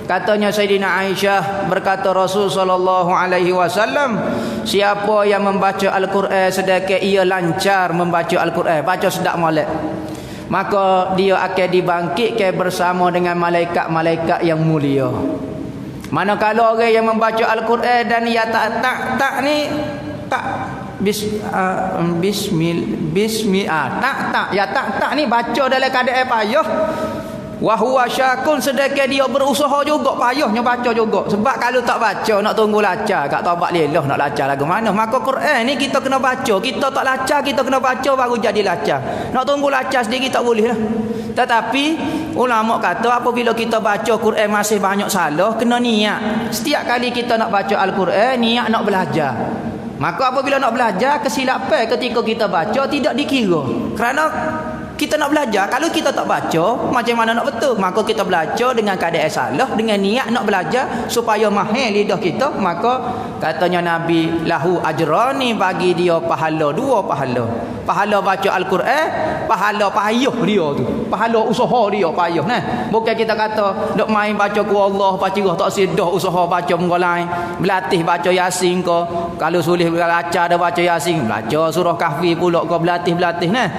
Katanya Sayyidina Aisyah, berkata Rasul sallallahu alaihi wasallam, siapa yang membaca Al-Quran sedekah ia lancar membaca Al-Quran, baca sedap molek, maka dia akan dibangkitkan bersama dengan malaikat-malaikat yang mulia. Manakala orang yang membaca Al-Quran dan ia tak ni tak tak ni baca dalam keadaan payah, wa huwa syakun, sedekah dia berusaha juga, payahnya baca juga. Sebab kalau tak baca nak tunggu lacar kat taubat lelah, nak lacar lagu mana. Maka Quran ni kita kena baca, kita tak lacar kita kena baca baru jadi lacar. Nak tunggu lacar sendiri tak boleh lah. Tetapi ulama kata apabila kita baca Quran masih banyak salah, kena niat. Setiap kali kita nak baca Al-Quran, niat nak belajar. Maka apabila nak belajar, kesilapan ketika kita baca tidak dikira. Kerana kita nak belajar, kalau kita tak baca, macam mana nak betul? Maka kita belajar dengan keadaan salah, dengan niat nak belajar supaya mahir lidah kita. Maka katanya Nabi, lahu ajrani, bagi dia pahala, dua pahala. Pahala baca Al-Quran, pahala payah dia tu, pahala usaha dia payah. Nah, bukan kita kata dok main baca ku Allah, pacirah tak sedah usaha baca muka lain, berlatih baca Yasin ke. Kalau sulih belajar dah baca Yasin, belajar surah Kahfi pula ke, berlatih nah.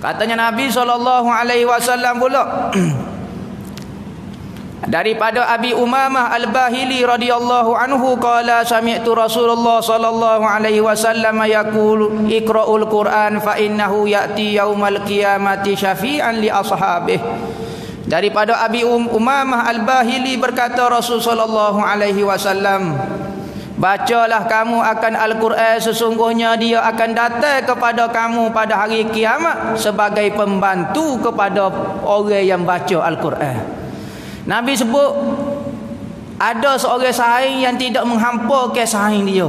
Katanya Nabi SAW pula daripada Abi Umamah Al-Bahili radhiyallahu anhu qala sami'tu Rasulullah sallallahu alaihi wasallam yaqulu iqra'ul Qur'an fa innahu ya'ti yaumal qiyamati syafi'an li ashabih. Daripada Abi Umamah Al-Bahili berkata Rasul sallallahu alaihi wasallam, bacalah kamu akan Al-Quran, sesungguhnya dia akan datang kepada kamu pada hari kiamat sebagai pembantu kepada orang yang baca Al-Quran. Nabi sebut ada seorang saing yang tidak menghampakan saing dia.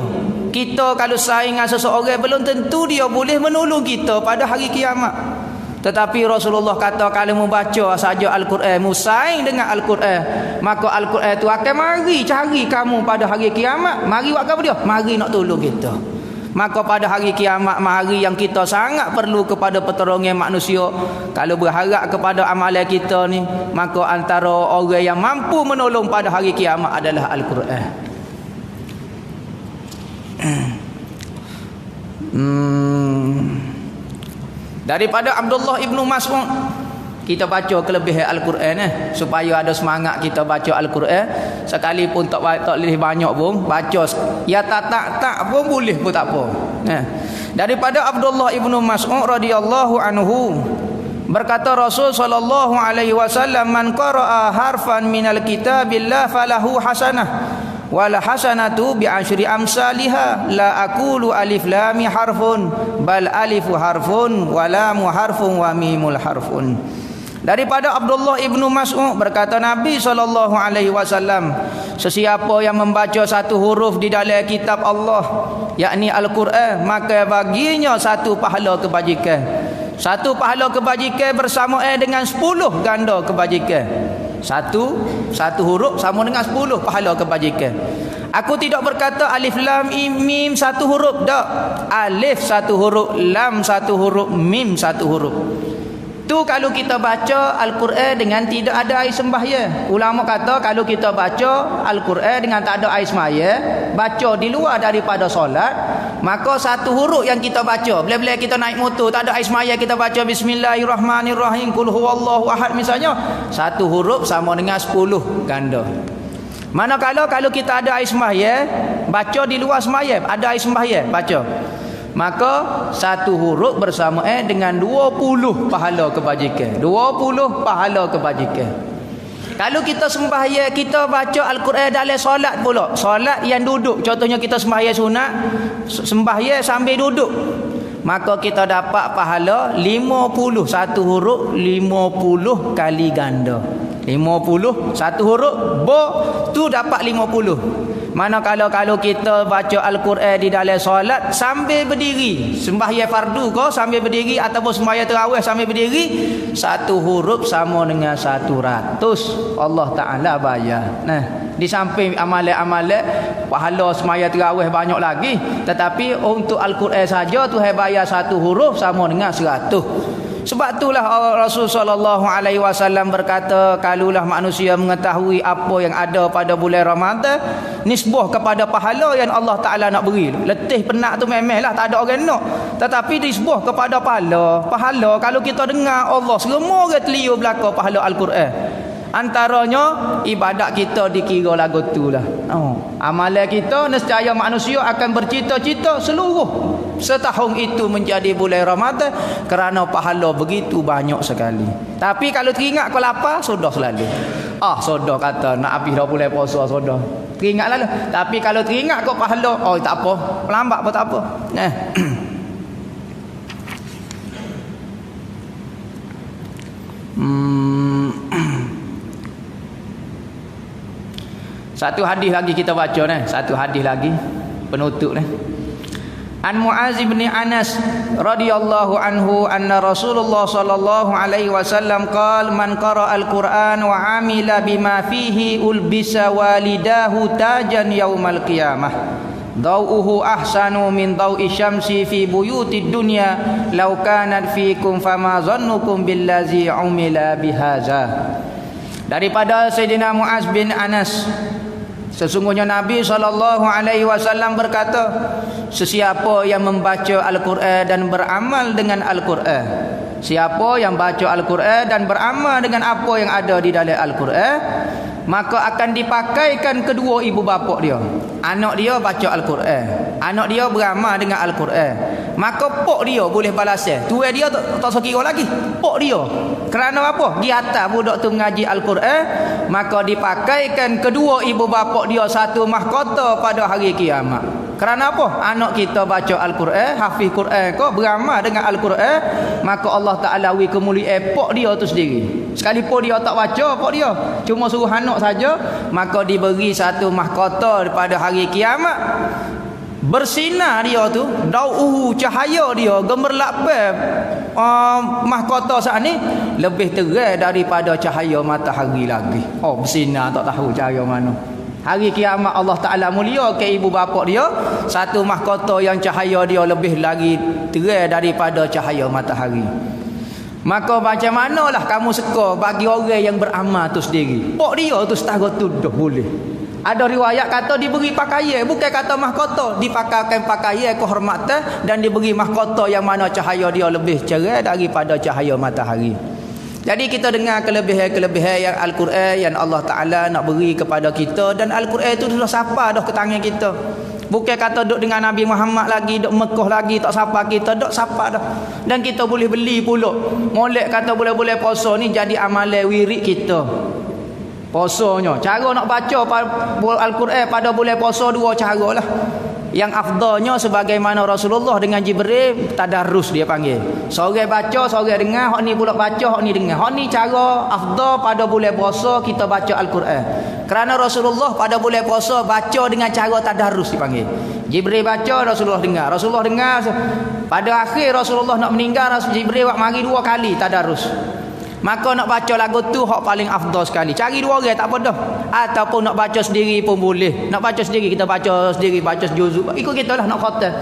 Kita kalau saing dengan seseorang belum tentu dia boleh menolong kita pada hari kiamat. Tetapi Rasulullah kata kalau membaca saja Al-Quran, musaing dengan Al-Quran, maka Al-Quran itu akan mari cari kamu pada hari kiamat. Mari buat apa dia? Mari nak tolong kita. Maka pada hari kiamat, hari yang kita sangat perlu kepada pertolongan manusia, kalau berharap kepada amalan kita ni, maka antara orang yang mampu menolong pada hari kiamat adalah Al-Quran. Daripada Abdullah ibnu Mas'ud, kita baca kelebihan Al-Quran supaya ada semangat kita baca Al-Quran. Sekalipun tak boleh banyak pun baca, ya tak pun boleh pun tak apa. Daripada Abdullah ibnu Mas'ud radhiyallahu anhu berkata Rasul sallallahu alaihi wasallam, man qara'a harfan minal kitabillah falahu hasanah wal hasanatu bi asyri amsalihha la aqulu alif lam harfun bal alifu harfun wa lam harfun wa mimul harfun. Daripada Abdullah ibnu Mas'ud berkata Nabi SAW, sesiapa yang membaca satu huruf di dalam kitab Allah, yakni Al-Quran, maka baginya satu pahala kebajikan. Satu pahala kebajikan bersama dengan 10 ganda kebajikan. Satu huruf sama dengan 10 pahala kebajikan. Aku tidak berkata alif lam mim satu huruf, tak. Alif satu huruf, lam satu huruf, mim satu huruf. Tu kalau kita baca Al-Quran dengan tidak ada air sembahyang. Ulama kata kalau kita baca Al-Quran dengan tak ada air sembahyang, baca di luar daripada solat, maka satu huruf yang kita baca, bila-bila kita naik motor tak ada air sembahyang, kita baca bismillahirrahmanirrahim qul huwallahu ahad misalnya, satu huruf sama dengan 10 ganda. Manakala kalau kita ada air sembahyang, baca di luar sembahyang, ada air sembahyang baca, maka satu huruf bersama dengan 20 pahala kebajikan. 20 pahala kebajikan. Kalau kita sembahyang, kita baca Al-Quran dalam solat pula, solat yang duduk, contohnya kita sembahyang sunat, sembahyang sambil duduk, maka kita dapat pahala 50. Satu huruf 50 kali ganda. 50 satu huruf bo tu dapat 50. Manakala kalau kita baca Al-Quran di dalam solat sambil berdiri, sembahyang fardu kau sambil berdiri ataupun sembahyang tarawih sambil berdiri, satu huruf sama dengan 100 Allah Ta'ala bayar. Nah, di samping amalan-amalan pahala sembahyang tarawih banyak lagi, tetapi untuk Al-Quran saja Tuhan bayar satu huruf sama dengan 100. Sebab itulah Rasul sallallahu alaihi wasallam berkata, kalulah manusia mengetahui apa yang ada pada bulan Ramadan, nisbah kepada pahala yang Allah Taala nak beri. Letih penat tu memanglah tak ada orang nak. Tetapi nisbah kepada pahala kalau kita dengar Allah semua orang telia belaka pahala Al-Quran. Antaranya ibadat kita dikira lagu tu lah. Amalan kita nescaya manusia akan bercita-cita seluruh setahun itu menjadi bulan Ramadan kerana pahala begitu banyak sekali. Tapi kalau teringat kau lapar, sudah selalu. Sudah kata nak habis dah bulan puasa sudah. Teringat lalu. Tapi kalau teringat kau pahala, tak apa. Lambat pun tak apa. Satu hadis lagi kita baca ni. Satu hadis lagi penutup ni. An Muaz bin Anas radhiyallahu anhu anna Rasulullah sallallahu alaihi wasallam qala man qara'a al-Qur'an wa 'amila bima fihi ulbisa walidahu tajan yaumal qiyamah dawuhu ahsanu min dawi syamsi fi buyutid dunya law kanat fikum fama zannukum billazi umila bihaza. Daripada Sayyidina Muaz bin Anas, sesungguhnya Nabi SAW berkata, sesiapa yang membaca Al-Quran dan beramal dengan Al-Quran, siapa yang baca Al-Quran dan beramal dengan apa yang ada di dalam Al-Quran, maka akan dipakaikan kedua ibu bapa dia. Anak dia baca Al-Quran, anak dia beramal dengan Al-Quran, maka pok dia boleh balasan. Tua dia tak sekira lagi, pok dia. Kerana apa? Di atas budak tu mengaji Al-Quran, maka dipakaikan kedua ibu bapa dia satu mahkota pada hari kiamat. Kerana apa? Anak kita baca Al-Quran, hafiz Quran kau, beramal dengan Al-Quran, maka Allah Ta'ala wi kemuliaan pok dia tu sendiri. Sekalipun dia tak baca pok dia, cuma suruh anak saja, maka diberi satu mahkota pada hari kiamat. Bersinar dia tu, dau'uhu, cahaya dia, gemerlapan mahkota saat ni lebih terang daripada cahaya matahari lagi. Bersinar, tak tahu cahaya mana. Hari kiamat Allah Ta'ala mulia ke ibu bapa dia satu mahkota yang cahaya dia lebih lagi terang daripada cahaya matahari. Maka macam manalah kamu suka bagi orang yang beramal tu sendiri, pok dia tu setara tuduh boleh. Ada riwayat kata diberi pakaian, bukan kata mahkota, dipakaikan pakaian kehormatan dan diberi mahkota yang mana cahaya dia lebih cerah daripada cahaya matahari. Jadi kita dengar kelebihan-kelebihan yang Al-Quran yang Allah Ta'ala nak beri kepada kita, dan Al-Quran itu sudah sapa dah ke tangan kita. Bukan kata duduk dengan Nabi Muhammad lagi, duduk Mekah lagi tak sapa kita, duduk sapa dah. Dan kita boleh beli pula. Molek kata boleh-boleh puasa ni jadi amalan wirid kita. Puasanya, cara nak baca Al-Quran pada bulan puasa dua cara lah. Yang afdalnya sebagaimana Rasulullah dengan Jibril tadarrus dia panggil. Seorang baca, seorang dengar, hak ni pula baca, hak ni dengar. Hak ni cara afdal pada bulan puasa kita baca Al-Quran. Kerana Rasulullah pada bulan puasa baca dengan cara tadarrus dipanggil. Jibril baca, Rasulullah dengar. Rasulullah dengar, pada akhir Rasulullah nak meninggal, Jibril mari dua kali tadarrus. Maka nak baca lagu tu hak paling afdal sekali. Cari dua orang tak apa dah. Ataupun nak baca sendiri pun boleh. Nak baca sendiri, kita baca sendiri, baca sejuzuk. Ikut kita lah nak khatam.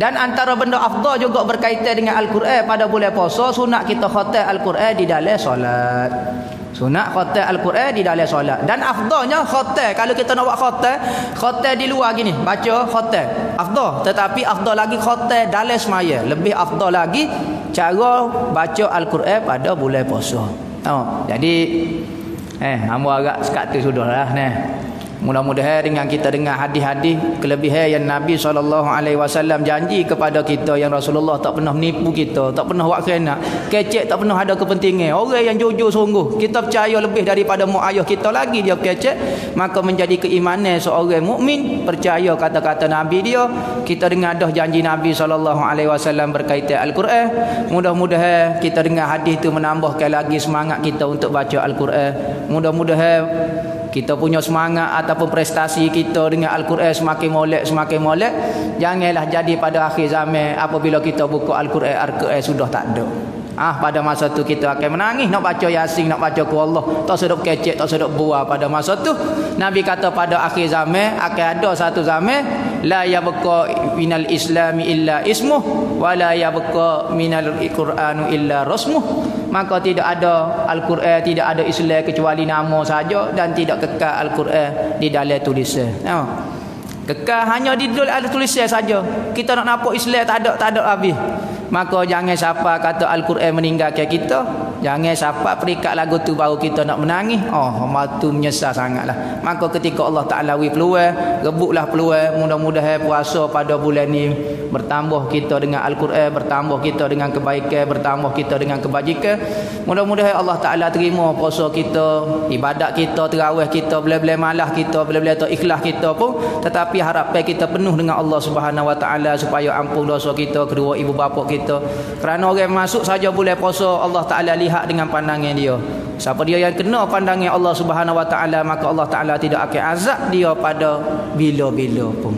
Dan antara benda afdal juga berkaitan dengan Al-Quran pada bulan puasa, sunat kita khatam Al-Quran di dalam solat. Sunat khatam Al-Quran di dalam solat. Dan afdalnya khatam, kalau kita nak buat khatam di luar gini, baca khatam afdal. Tetapi afdal lagi khatam dalam semaya. Lebih afdal lagi cara baca Al-Quran pada bulan puasa. Jadi hamba agak sekat tu sudahlah ni. Mudah-mudahan dengan kita dengar hadis-hadis kelebihan yang Nabi SAW janji kepada kita, yang Rasulullah tak pernah menipu kita, tak pernah buat khianat, kecek tak pernah ada kepentingan. Orang yang jujur sungguh, kita percaya lebih daripada mak ayah kita lagi dia kecek, maka menjadi keimanan seorang mukmin percaya kata-kata Nabi dia. Kita dengar dah janji Nabi SAW berkaitan Al-Quran. Mudah-mudahan kita dengar hadis itu menambahkan lagi semangat kita untuk baca Al-Quran. Mudah-mudahan kita punya semangat ataupun prestasi kita dengan Al-Quran semakin molek. Janganlah jadi pada akhir zaman apabila kita buka Al-Quran sudah tak ada. Pada masa tu kita akan menangis nak baca Yasin, nak baca ku Allah, tak sedap kecek, tak sedap buah pada masa tu. Nabi kata pada akhir zaman akan ada satu zaman la yabqa minal islami illa ismuh wa la yabqa minal qur'anu illa rasmuh. Maka tidak ada Al-Quran, tidak ada Islam kecuali nama saja, dan tidak kekal Al-Quran di dalam tulisan. Kekal hanya di dalam tulisan saja. Kita nak nampak Islam tak ada habis. Maka jangan siapa kata Al-Quran meninggalkan kita, jangan siapa perikat lagu tu baru kita nak menangis. Matu menyesal sangatlah. Maka ketika Allah Ta'ala wi peluang, rebutlah peluang. Mudah-mudahan puasa pada bulan ni bertambah kita dengan Al-Quran, bertambah kita dengan kebaikan, bertambah kita dengan kebajikan. Mudah-mudahan Allah Ta'ala terima puasa kita, ibadat kita, tarawih kita, belah-belah malah kita, belah-belah ikhlas kita pun. Tetapi harapan kita penuh dengan Allah Subhanahu Wa Ta'ala supaya ampun dosa kita, kedua ibu bapa kita. Kerana orang masuk saja bulan puasa, Allah Ta'ala lihat dengan pandangan dia. Siapa dia yang kena pandangan Allah Subhanahu Wa Ta'ala, maka Allah Ta'ala tidak akan azab dia pada bila-bila pun.